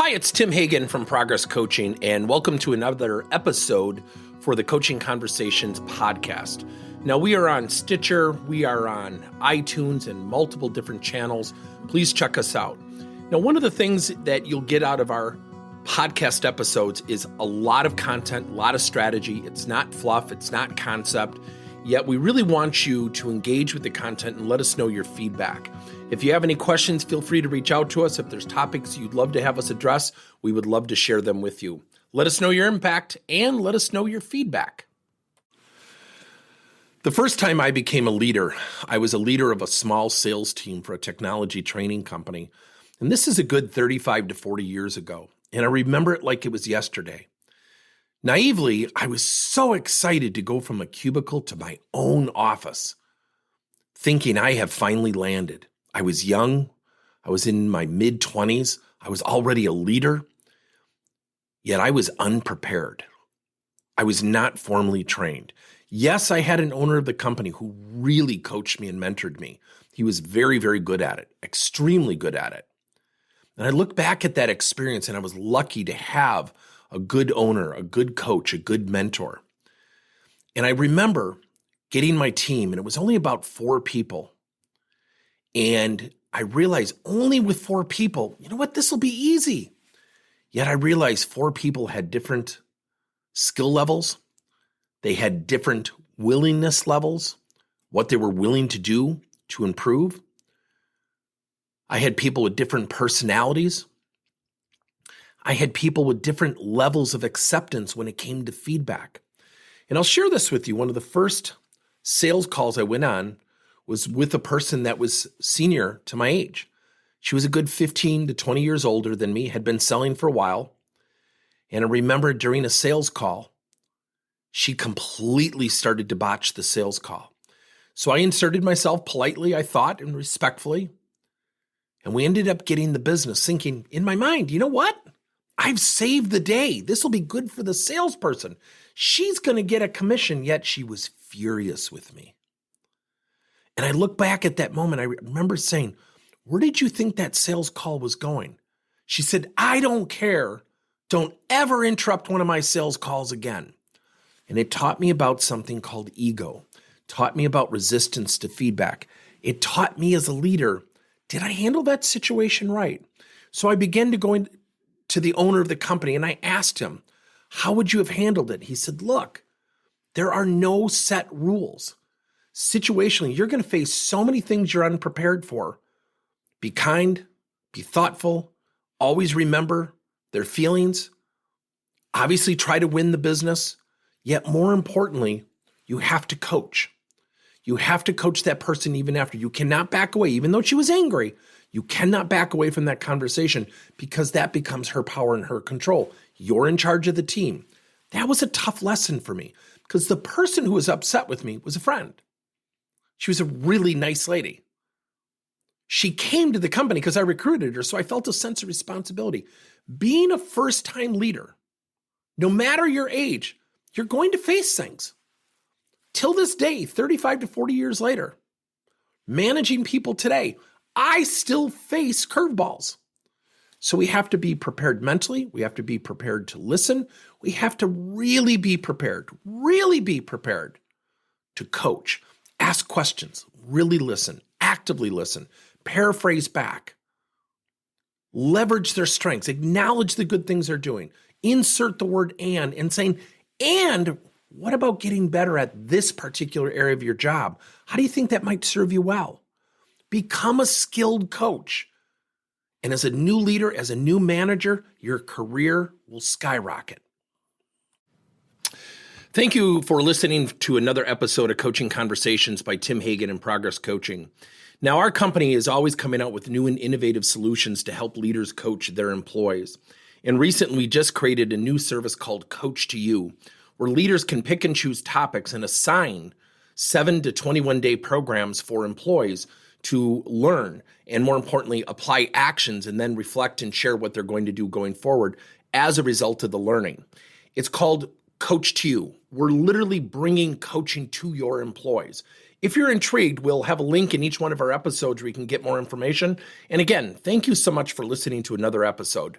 Hi, it's Tim Hagan from Progress Coaching, and welcome to another episode for the Coaching Conversations podcast. Now, we are on Stitcher, we are on iTunes, and multiple different channels. Please check us out. Now, one of the things that you'll get out of our podcast episodes is a lot of content, a lot of strategy. It's not fluff, it's not concept, yet we really want you to engage with the content and let us know your feedback. If you have any questions, feel free to reach out to us. If there's topics you'd love to have us address, we would love to share them with you. Let us know your impact and let us know your feedback. The first time I became a leader, I was a leader of a small sales team for a technology training company. And this is a good 35 to 40 years ago. And I remember it like it was yesterday. Naively, I was so excited to go from a cubicle to my own office, thinking I have finally landed. I was young. I was in my mid-20s. I was already a leader, yet I was unprepared. I was not formally trained. Yes, I had an owner of the company who really coached me and mentored me. He was very, very good at it, extremely good at it. And I look back at that experience and I was lucky to have a good owner, a good coach, a good mentor. And I remember getting my team, and it was only about 4 people. And I realized only with 4 people, you know what, this will be easy. Yet I realized 4 people had different skill levels. They had different willingness levels, what they were willing to do to improve. I had people with different personalities. I had people with different levels of acceptance when it came to feedback. And I'll share this with you. One of the first sales calls I went on was with a person that was senior to my age. She was a good 15 to 20 years older than me, had been selling for a while. And I remember during a sales call, she completely started to botch the sales call. So I inserted myself politely, I thought, and respectfully. And we ended up getting the business, thinking in my mind, you know what? I've saved the day. This will be good for the salesperson. She's going to get a commission, yet she was furious with me. And I look back at that moment, I remember saying, where did you think that sales call was going? She said, I don't care. Don't ever interrupt one of my sales calls again. And it taught me about something called ego, taught me about resistance to feedback. It taught me as a leader, did I handle that situation right? So I began to go to the owner of the company and I asked him, how would you have handled it? He said, look, there are no set rules. Situationally, you're going to face so many things you're unprepared for. Be kind, be thoughtful, always remember their feelings. Obviously, try to win the business. Yet more importantly, you have to coach. You have to coach that person even after. You cannot back away, even though she was angry. You cannot back away from that conversation because that becomes her power and her control. You're in charge of the team. That was a tough lesson for me because the person who was upset with me was a friend. She was a really nice lady. She came to the company because I recruited her, so I felt a sense of responsibility. Being a first-time leader, no matter your age, you're going to face things. Till this day, 35 to 40 years later, managing people today, I still face curveballs. So we have to be prepared mentally. We have to be prepared to listen. We have to really be prepared to coach. Ask questions, really listen, actively listen, paraphrase back, leverage their strengths, acknowledge the good things they're doing, insert the word and saying, and what about getting better at this particular area of your job? How do you think that might serve you well? Become a skilled coach. And as a new leader, as a new manager, your career will skyrocket. Thank you for listening to another episode of Coaching Conversations by Tim Hagan and Progress Coaching. Now, our company is always coming out with new and innovative solutions to help leaders coach their employees. And recently, we just created a new service called Coach to You, where leaders can pick and choose topics and assign 7 to 21-day programs for employees to learn and, more importantly, apply actions and then reflect and share what they're going to do going forward as a result of the learning. It's called Coach to You. We're literally bringing coaching to your employees. If you're intrigued, we'll have a link in each one of our episodes where you can get more information. And again, thank you so much for listening to another episode.